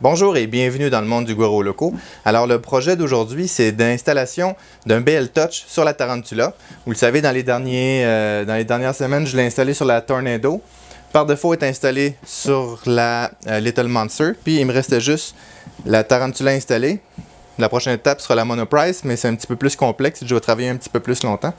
Bonjour et bienvenue dans le monde du Goro Loco. Alors le projet d'aujourd'hui, c'est d'installation d'un BL Touch sur la Tarantula. Vous le savez, dans les dernières semaines, je l'ai installé sur la Tornado. Par défaut, il est installé sur la Little Monster. Puis il me restait juste la Tarantula installée. La prochaine étape sera la Monoprice, mais c'est un petit peu plus complexe. Je vais travailler un petit peu plus longtemps.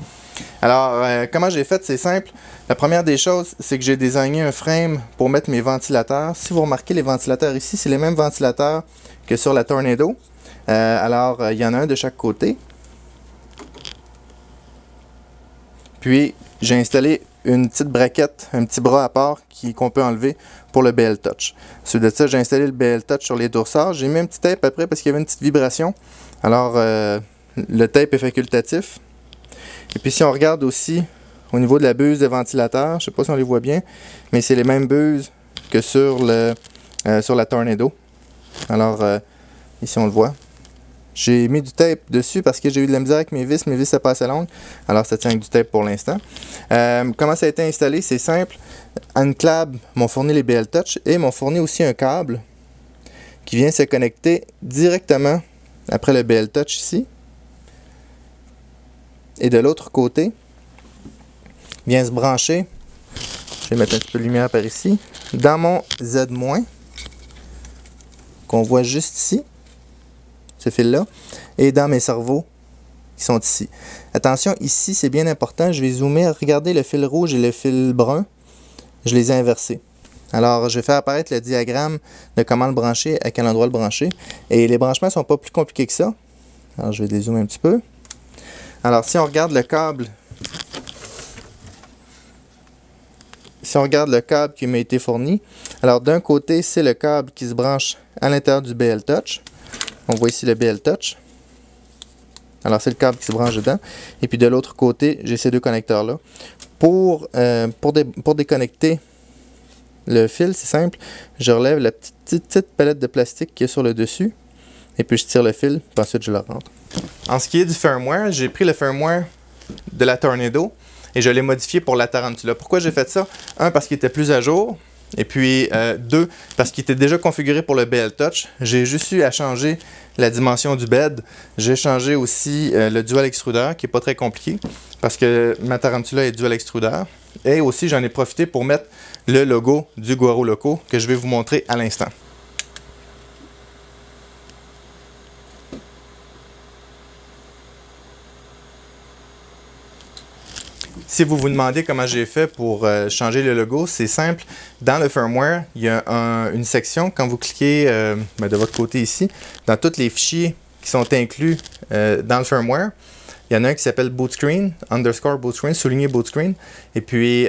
Alors, comment j'ai fait? C'est simple. La première des choses, c'est que j'ai désigné un frame pour mettre mes ventilateurs. Si vous remarquez, les ventilateurs ici, c'est les mêmes ventilateurs que sur la Tornado. Il y en a un de chaque côté. Puis, j'ai installé une petite braquette, un petit bras à part qu'on peut enlever pour le BL Touch. Ensuite de ça, j'ai installé le BL Touch sur les dorsales. J'ai mis un petit tape après parce qu'il y avait une petite vibration. Alors, le tape est facultatif. Et puis, si on regarde aussi au niveau de la buse de ventilateur, je ne sais pas si on les voit bien, mais c'est les mêmes buses que sur la Tornado. Alors, ici, on le voit. J'ai mis du tape dessus parce que j'ai eu de la misère avec mes vis sont pas assez longues. Alors ça tient avec du tape pour l'instant. Comment ça a été installé? C'est simple. Unclab m'ont fourni les BL Touch et m'ont fourni aussi un câble qui vient se connecter directement après le BL Touch ici. Et de l'autre côté, vient se brancher, je vais mettre un petit peu de lumière par ici, dans mon Z- qu'on voit juste ici. Ce fil-là, et dans mes cerveaux qui sont ici. Attention, ici, c'est bien important. Je vais zoomer. Regardez le fil rouge et le fil brun. Je les ai inversés. Alors, je vais faire apparaître le diagramme de comment le brancher, à quel endroit le brancher. Et les branchements ne sont pas plus compliqués que ça. Alors, je vais dézoomer un petit peu. Alors, si on regarde le câble, qui m'a été fourni, alors d'un côté, c'est le câble qui se branche à l'intérieur du BL Touch. On voit ici le BL Touch. Alors, c'est le câble qui se branche dedans. Et puis, de l'autre côté, j'ai ces deux connecteurs-là. Pour déconnecter le fil, c'est simple. Je relève la petite palette de plastique qui est sur le dessus. Et puis, je tire le fil. Puis ensuite, je le rentre. En ce qui est du firmware, j'ai pris le firmware de la Tornado et je l'ai modifié pour la Tarantula. Pourquoi j'ai fait ça? Un, parce qu'il était plus à jour. Et puis, deux, parce qu'il était déjà configuré pour le BL Touch. J'ai juste eu à changer la dimension du bed. J'ai changé aussi le dual extruder, qui n'est pas très compliqué, parce que ma Tarantula est dual extruder. Et aussi, j'en ai profité pour mettre le logo du Goro Loco, que je vais vous montrer à l'instant. Si vous vous demandez comment j'ai fait pour changer le logo, c'est simple. Dans le firmware, il y a une section, quand vous cliquez de votre côté ici, dans tous les fichiers qui sont inclus dans le firmware, il y en a un qui s'appelle bootscreen, _bootscreen, souligné bootscreen. Et puis,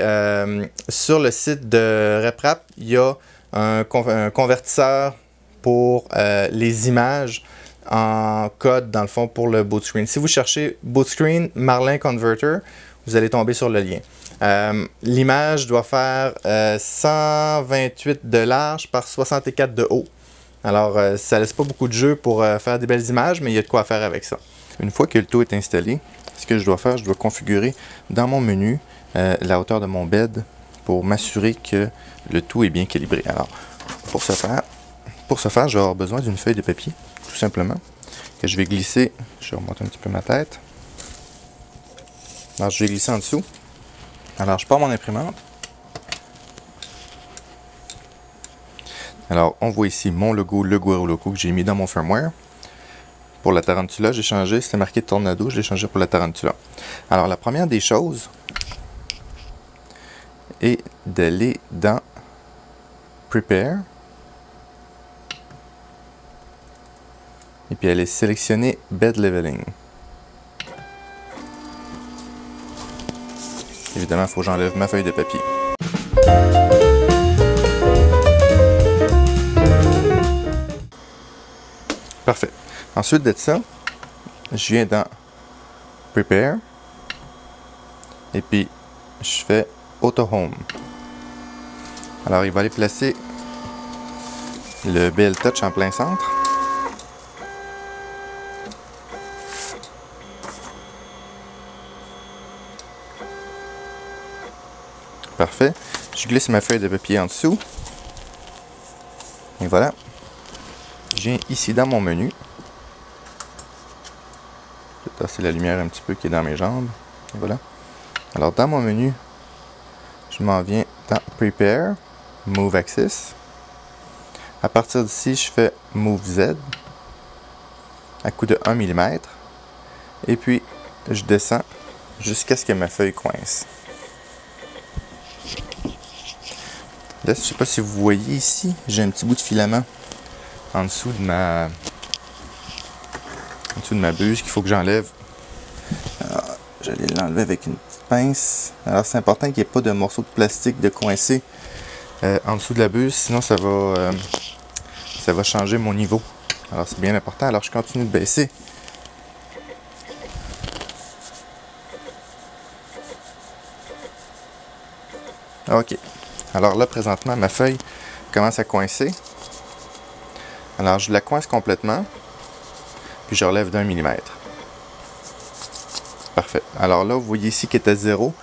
sur le site de RepRap, il y a un convertisseur pour les images en code, dans le fond, pour le bootscreen. Si vous cherchez bootscreen Marlin Converter, vous allez tomber sur le lien. L'image doit faire 128 de large par 64 de haut. Alors, ça laisse pas beaucoup de jeu pour faire des belles images, mais il y a de quoi faire avec ça. Une fois que le tout est installé, ce que je dois faire, je dois configurer dans mon menu la hauteur de mon bed pour m'assurer que le tout est bien calibré. Alors, pour ce faire, je vais avoir besoin d'une feuille de papier, tout simplement, que je vais glisser. Je vais remonter un petit peu ma tête. Alors, je vais glisser en dessous. Alors, je pars mon imprimante. Alors, on voit ici mon logo, le Goro Loco que j'ai mis dans mon firmware. Pour la Tarantula, j'ai changé, c'était marqué Tornado, je l'ai changé pour la Tarantula. Alors, la première des choses est d'aller dans Prepare. Et puis, aller sélectionner Bed Leveling. Évidemment, il faut que j'enlève ma feuille de papier. Parfait. Ensuite de ça, je viens dans Prepare. Et puis, je fais Auto Home. Alors, il va aller placer le BL Touch en plein centre. Parfait. Je glisse ma feuille de papier en dessous. Et voilà. Je viens ici dans mon menu. Je vais tasser la lumière un petit peu qui est dans mes jambes. Et voilà. Alors dans mon menu, je m'en viens dans Prepare, Move Axis. À partir d'ici, je fais Move Z à coup de 1 mm. Et puis, je descends jusqu'à ce que ma feuille coince. Là, je ne sais pas si vous voyez ici, j'ai un petit bout de filament en dessous de ma buse qu'il faut que j'enlève. J'allais l'enlever avec une petite pince. Alors, c'est important qu'il n'y ait pas de morceaux de plastique de coincé en dessous de la buse, sinon ça va changer mon niveau. Alors, c'est bien important. Alors, je continue de baisser. OK. Alors là, présentement, ma feuille commence à coincer. Alors, je la coince complètement. Puis, je relève d'1 mm. Parfait. Alors là, vous voyez ici qu'elle est à 0.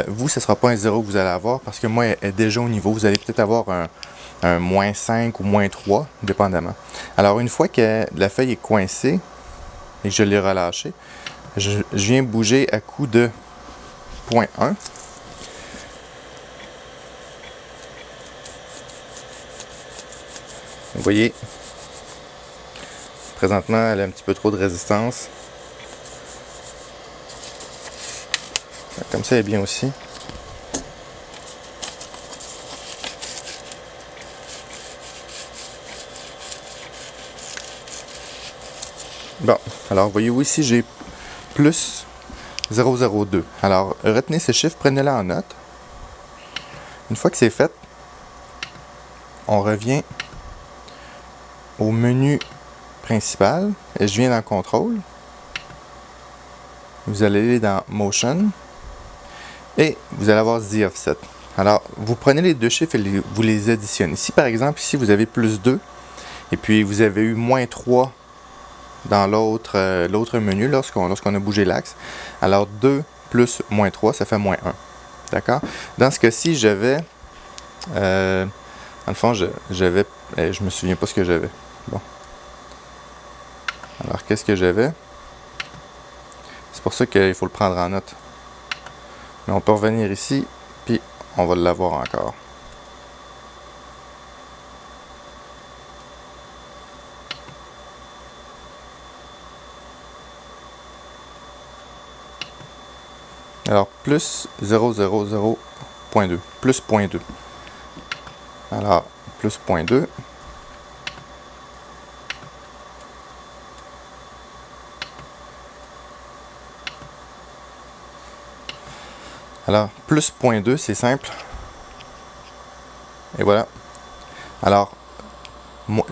Vous, ce ne sera pas un 0 que vous allez avoir parce que moi, elle est déjà au niveau. Vous allez peut-être avoir un moins 5 ou moins 3, dépendamment. Alors, une fois que la feuille est coincée et que je l'ai relâchée, je viens bouger à coup de 0.1. Vous voyez, présentement, elle a un petit peu trop de résistance. Comme ça, elle est bien aussi. Bon, alors voyez-vous ici, j'ai plus 0,02. Alors, retenez ce chiffre, prenez-le en note. Une fois que c'est fait, on revient au menu principal et je viens dans Contrôle. Vous allez aller dans Motion et vous allez avoir The Offset. Alors, vous prenez les deux chiffres et vous les additionnez. Si par exemple, ici vous avez plus 2 et puis vous avez eu moins 3 dans l'autre menu lorsqu'on a bougé l'axe, alors 2 plus moins 3, ça fait moins 1. D'accord? Dans ce cas-ci, j'avais, dans le fond, je me souviens pas ce que j'avais. Bon. Alors, qu'est-ce que j'avais? C'est pour ça qu'il faut le prendre en note. Mais on peut revenir ici, puis on va l'avoir encore. Alors, plus 0,00.2. Plus 0.2. Alors, plus 0.2. Alors, plus 0.2, c'est simple. Et voilà. Alors,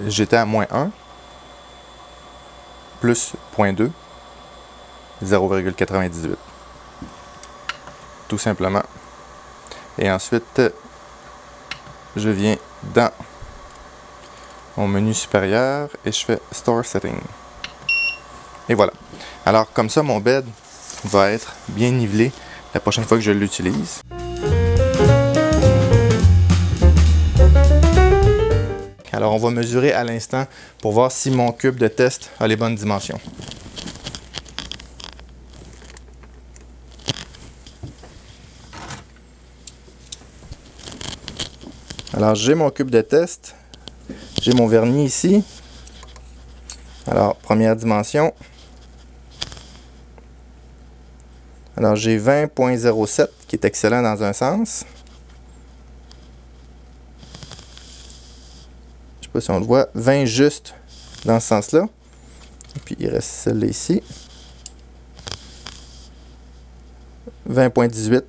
j'étais à moins 1. Plus 0.2. 0,98. Tout simplement. Et ensuite, je viens dans mon menu supérieur et je fais Store Setting. Et voilà. Alors, comme ça, mon bed va être bien nivelé la prochaine fois que je l'utilise. Alors, on va mesurer à l'instant pour voir si mon cube de test a les bonnes dimensions. Alors, j'ai mon cube de test. J'ai mon vernis ici. Alors, première dimension. Alors, j'ai 20.07 qui est excellent dans un sens. Je ne sais pas si on le voit. 20 juste dans ce sens-là. Et puis, il reste celle-là ici. 20.18.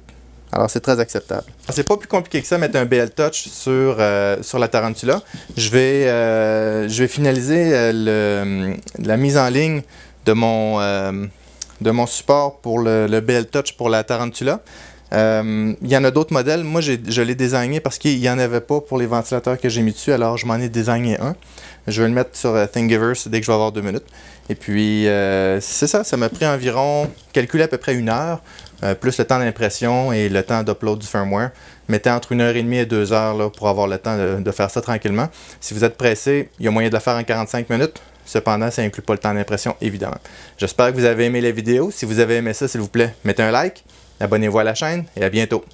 Alors, c'est très acceptable. C'est pas plus compliqué que ça, mettre un BL Touch sur la Tarantula. Je vais finaliser la mise en ligne de mon support pour le BL Touch pour la Tarantula. Il y en a d'autres modèles. Moi, je l'ai désigné parce qu'il n'y en avait pas pour les ventilateurs que j'ai mis dessus. Alors, je m'en ai désigné un. Je vais le mettre sur Thingiverse dès que je vais avoir 2 minutes. Et puis, c'est ça. Ça m'a pris environ, calculé à peu près 1 heure. Plus le temps d'impression et le temps d'upload du firmware. mettez entre 1h30 et 2 heures là, pour avoir le temps de faire ça tranquillement. Si vous êtes pressé, il y a moyen de le faire en 45 minutes. Cependant, ça n'inclut pas le temps d'impression, évidemment. J'espère que vous avez aimé la vidéo. Si vous avez aimé ça, s'il vous plaît, mettez un like, abonnez-vous à la chaîne et à bientôt.